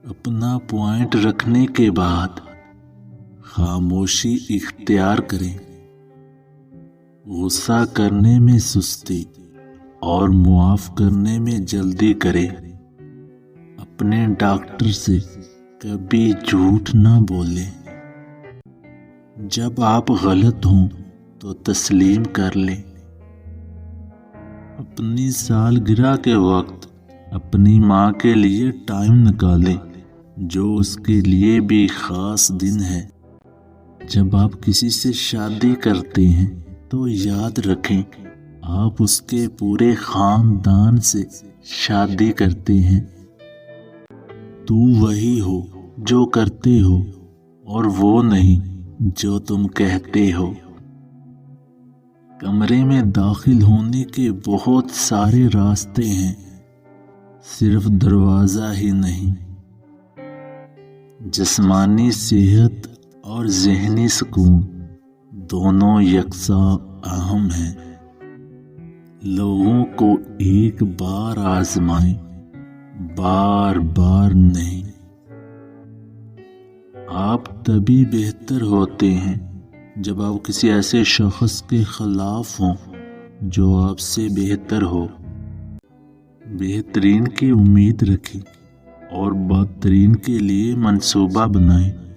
اپنا پوائنٹ رکھنے کے بعد خاموشی اختیار کریں۔ غصہ کرنے میں سستی اور معاف کرنے میں جلدی کریں۔ اپنے ڈاکٹر سے کبھی جھوٹ نہ بولیں۔ جب آپ غلط ہوں تو تسلیم کر لیں۔ اپنی سالگرہ کے وقت اپنی ماں کے لیے ٹائم نکالیں، جو اس کے لیے بھی خاص دن ہے۔ جب آپ کسی سے شادی کرتے ہیں تو یاد رکھیں آپ اس کے پورے خاندان سے شادی کرتے ہیں۔ تو وہی ہو جو کرتے ہو اور وہ نہیں جو تم کہتے ہو۔ کمرے میں داخل ہونے کے بہت سارے راستے ہیں، صرف دروازہ ہی نہیں۔ جسمانی صحت اور ذہنی سکون دونوں یکساں اہم ہیں۔ لوگوں کو ایک بار آزمائیں، بار بار نہیں۔ آپ تبھی بہتر ہوتے ہیں جب آپ کسی ایسے شخص کے خلاف ہوں جو آپ سے بہتر ہو۔ بہترین کی امید رکھیں اور بدترین کے لیے منصوبہ بنائیں۔